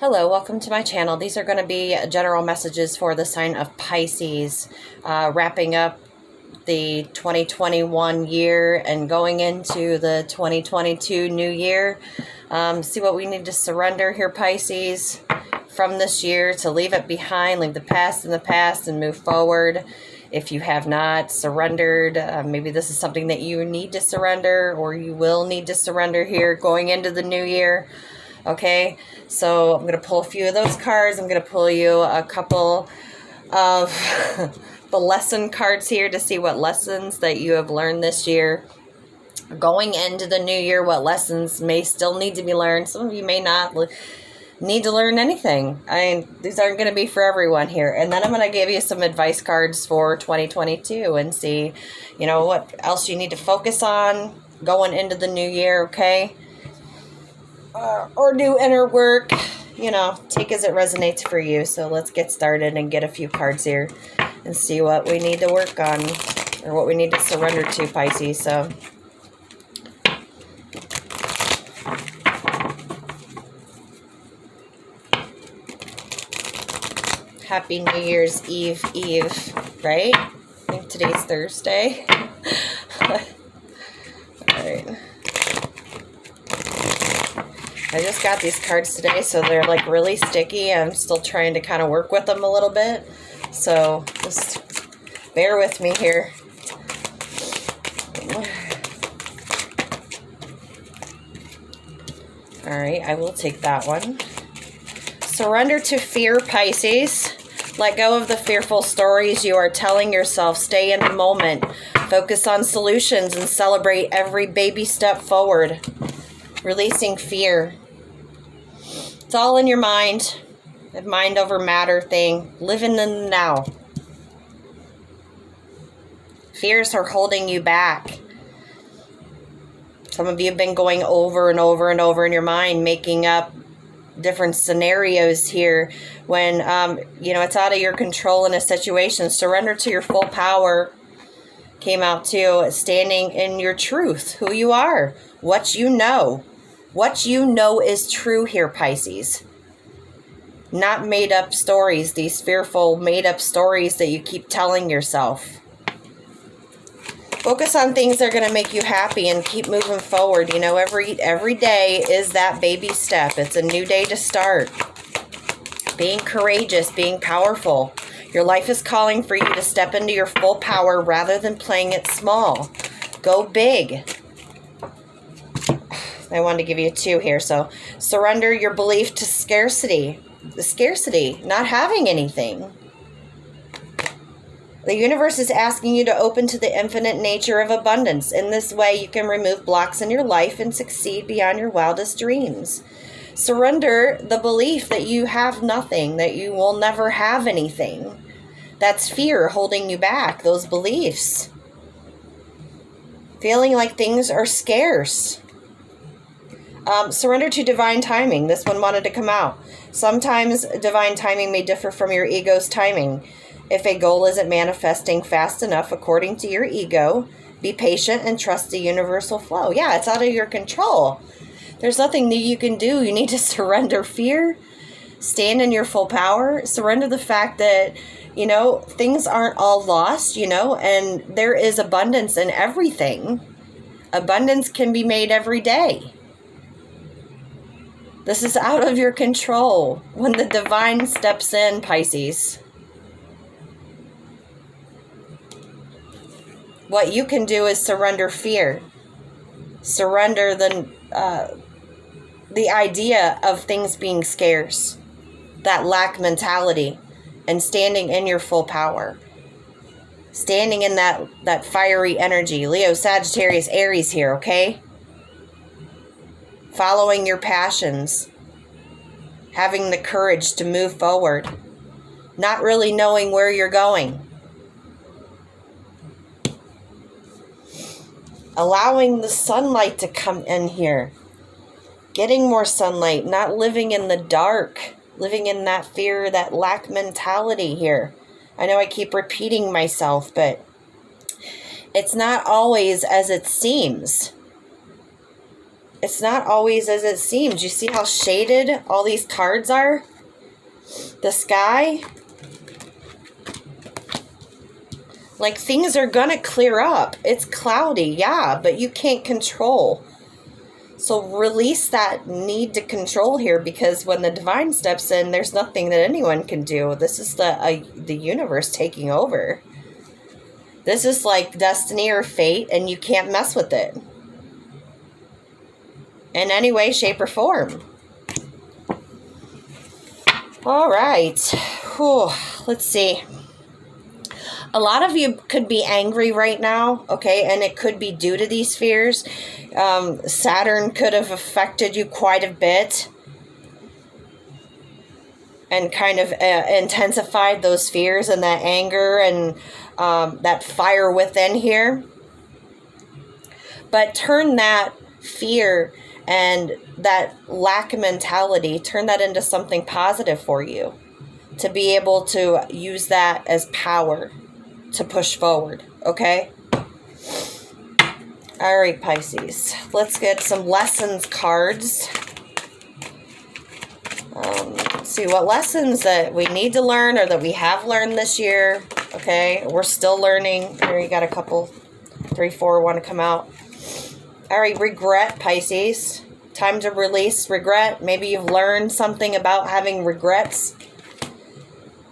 Hello, welcome to my channel. These are going to be general messages for the sign of Pisces, wrapping up the 2021 year and going into the 2022 new year. See what we need to surrender here, Pisces, from this year, to leave it behind, leave the past in the past and move forward. If you have not surrendered, maybe this is something that you need to surrender, or you will need to surrender here going into the new year. Okay, so I'm going to pull a few of those cards. I'm going to pull you a couple of the lesson cards here to see what lessons that you have learned this year. Going into the new year, what lessons may still need to be learned. Some of you may not need to learn anything. These aren't going to be for everyone here. And then I'm going to give you some advice cards for 2022 and see, what else you need to focus on going into the new year, okay? Or do inner work, take as it resonates for you. So let's get started and get a few cards here and see what we need to work on or what we need to surrender to, Pisces. So Happy New Year's Eve, right? I think today's Thursday. All right. I just got these cards today, so they're like really sticky. I'm still trying to kind of work with them a little bit. So just bear with me here. All right, I will take that one. Surrender to fear, Pisces. Let go of the fearful stories you are telling yourself. Stay in the moment. Focus on solutions and celebrate every baby step forward. Releasing fear. It's all in your mind. The mind over matter thing. Living in the now. Fears are holding you back. Some of you have been going over and over and over in your mind, making up different scenarios here when, it's out of your control in a situation. Surrender to your full power. Came out too. Standing in your truth, who you are, what you know. What you know is true here, Pisces. Not made up stories, these fearful made up stories that you keep telling yourself. Focus on things that are going to make you happy and keep moving forward. Every day is that baby step. It's a new day to start. Being courageous, being powerful. Your life is calling for you to step into your full power rather than playing it small. Go big. I wanted to give you two here. So surrender your belief to scarcity. The scarcity, not having anything. The universe is asking you to open to the infinite nature of abundance. In this way, you can remove blocks in your life and succeed beyond your wildest dreams. Surrender the belief that you have nothing, that you will never have anything. That's fear holding you back, those beliefs. Feeling like things are scarce. Surrender to divine timing. This one wanted to come out. Sometimes divine timing may differ from your ego's timing. If a goal isn't manifesting fast enough according to your ego, be patient and trust the universal flow. Yeah, it's out of your control. There's nothing that you can do. You need to surrender fear. Stand in your full power. Surrender the fact that, things aren't all lost, and there is abundance in everything. Abundance can be made every day. This is out of your control when the divine steps in, Pisces. What you can do is surrender fear. Surrender the idea of things being scarce. That lack mentality. And standing in your full power. Standing in that fiery energy. Leo, Sagittarius, Aries here, okay? Following your passions. Having the courage to move forward. Not really knowing where you're going. Allowing the sunlight to come in here. Getting more sunlight. Not living in the dark. Living in that fear, that lack mentality here. I know I keep repeating myself, but it's not always as it seems. It's not always as it seems. You see how shaded all these cards are? The sky. Like, things are gonna clear up. It's cloudy, yeah, but you can't control. So release that need to control here, because when the divine steps in, there's nothing that anyone can do. This is the universe taking over. This is like destiny or fate, and you can't mess with it in any way, shape, or form. All right. Whew. Let's see. A lot of you could be angry right now, okay? And it could be due to these fears. Saturn could have affected you quite a bit and kind of intensified those fears and that anger and that fire within here. But turn that fear and that lack mentality, turn that into something positive for you, to be able to use that as power to push forward, okay? All right, Pisces. Let's get some lessons cards. Let's see what lessons that we need to learn or that we have learned this year, okay? We're still learning. Here you got a couple, 3, 4 want to come out. All right, regret, Pisces. Time to release regret. Maybe you've learned something about having regrets.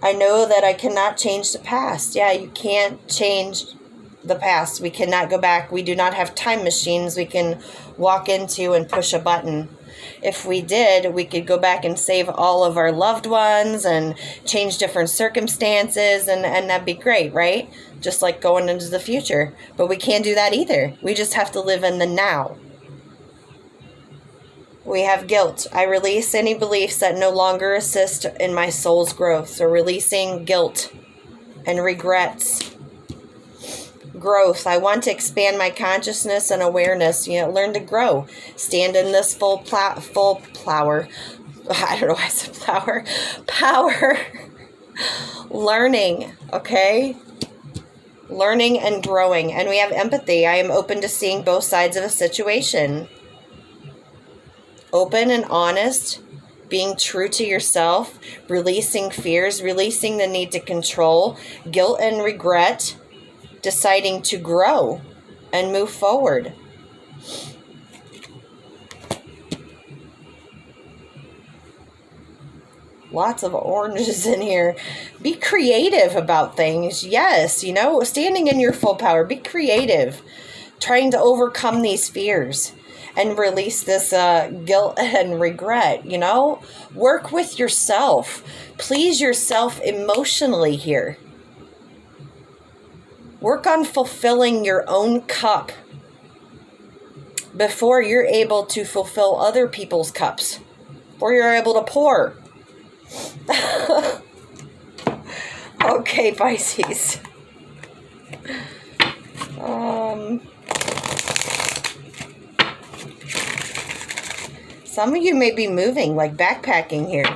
I know that I cannot change the past. Yeah, you can't change the past. We cannot go back. We do not have time machines we can walk into and push a button. If we did, we could go back and save all of our loved ones and change different circumstances, and that'd be great, right? Just like going into the future. But we can't do that either. We just have to live in the now. We have guilt. I release any beliefs that no longer assist in my soul's growth. So releasing guilt and regrets. Growth. I want to expand my consciousness and awareness. Learn to grow. Stand in this full power. I don't know why I said flower. Power. Learning. Okay? Learning and growing. And we have empathy. I am open to seeing both sides of a situation. Open and honest, being true to yourself, releasing fears, releasing the need to control, guilt and regret, deciding to grow and move forward. Lots of oranges in here. Be creative about things. Yes, standing in your full power. Be creative. Trying to overcome these fears. And release this guilt and regret, Work with yourself. Please yourself emotionally here. Work on fulfilling your own cup before you're able to fulfill other people's cups. Before you're able to pour. Okay, Pisces. Some of you may be moving, like backpacking here.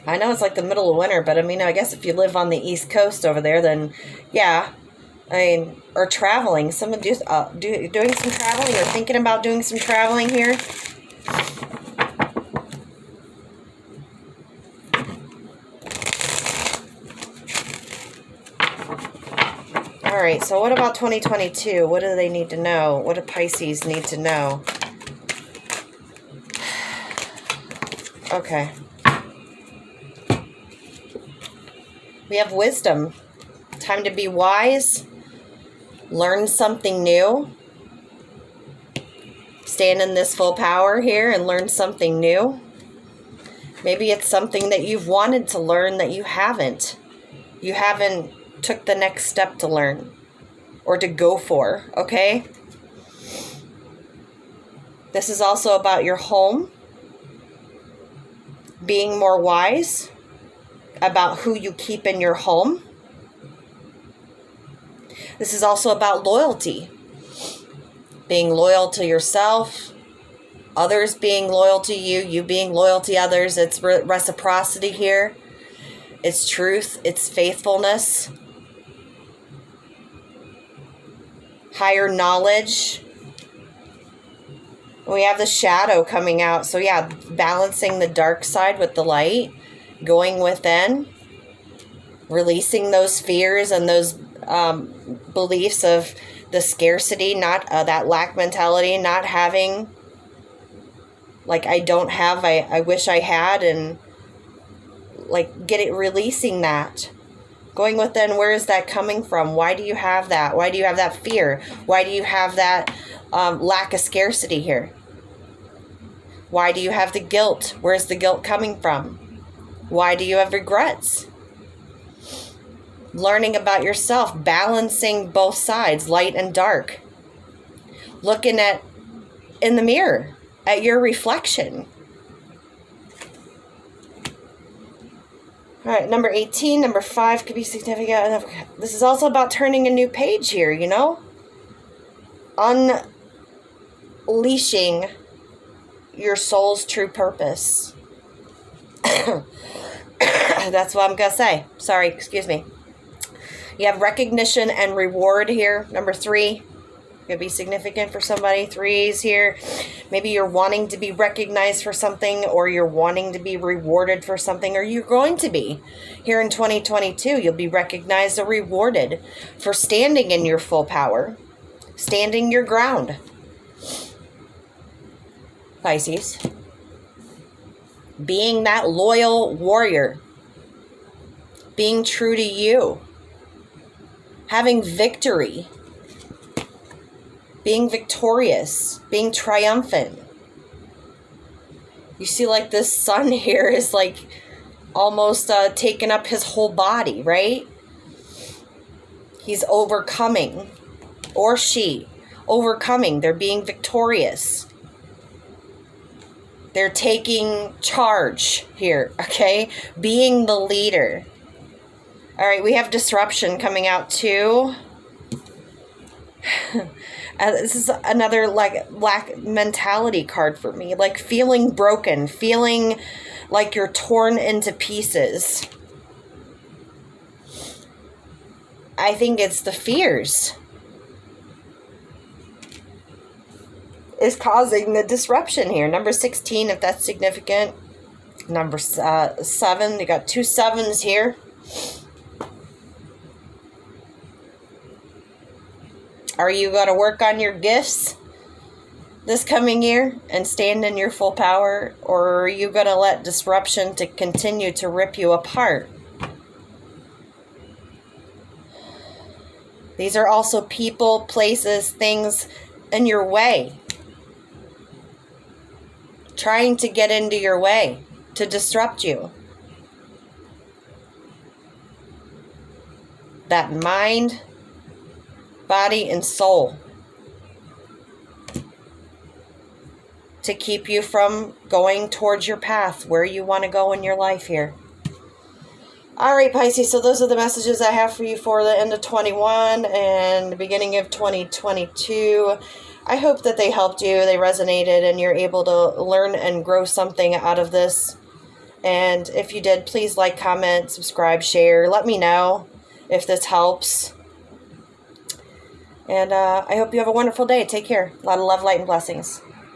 I know it's like the middle of winter, but I guess if you live on the East Coast over there, then yeah. Or traveling. Some of you doing some traveling or thinking about doing some traveling here. All right, so what about 2022? What do they need to know? What do Pisces need to know? Okay. We have wisdom. Time to be wise. Learn something new. Stand in this full power here and learn something new. Maybe it's something that you've wanted to learn that you haven't. You haven't took the next step to learn or to go for, okay? This is also about your home. Being more wise about who you keep in your home. This is also about loyalty. Being loyal to yourself, others being loyal to you, you being loyal to others. It's reciprocity here. It's truth. It's faithfulness. Higher knowledge. We have the shadow coming out. So yeah, balancing the dark side with the light, going within, releasing those fears and those beliefs of the scarcity, not that lack mentality, not having, like, I don't have, I wish I had, and like releasing that. Going within, where is that coming from? Why do you have that? Why do you have that fear? Why do you have that lack of scarcity here? Why do you have the guilt? Where's the guilt coming from? Why do you have regrets? Learning about yourself, balancing both sides, light and dark. Looking in the mirror at your reflection. All right, number 18, number 5 could be significant. This is also about turning a new page here, you know? Unleashing your soul's true purpose. That's what I'm going to say. Sorry, excuse me. You have recognition and reward here. Number 3 could be significant for somebody. 3s here. Maybe you're wanting to be recognized for something, or you're wanting to be rewarded for something, or you're going to be. Here in 2022, you'll be recognized or rewarded for standing in your full power, standing your ground. Pisces. Being that loyal warrior. Being true to you. Having victory. Being victorious, being triumphant. You see, like, this sun here is like almost taking up his whole body, right? He's overcoming, or she, overcoming. They're being victorious. They're taking charge here, okay? Being the leader. All right, we have disruption coming out too. This is another like lack mentality card for me. Like feeling broken, feeling like you're torn into pieces. I think it's the fears is causing the disruption here. Number 16, if that's significant. Number 7, you got 2 7s here. Are you going to work on your gifts this coming year and stand in your full power? Or are you going to let disruption to continue to rip you apart? These are also people, places, things in your way. Trying to get into your way to disrupt you. That mind, body, and soul, to keep you from going towards your path, where you want to go in your life here. All right, Pisces, so those are the messages I have for you for the end of 21 and the beginning of 2022. I hope that they helped you, they resonated, and you're able to learn and grow something out of this. And if you did, please like, comment, subscribe, share. Let me know if this helps. And I hope you have a wonderful day. Take care. A lot of love, light, and blessings.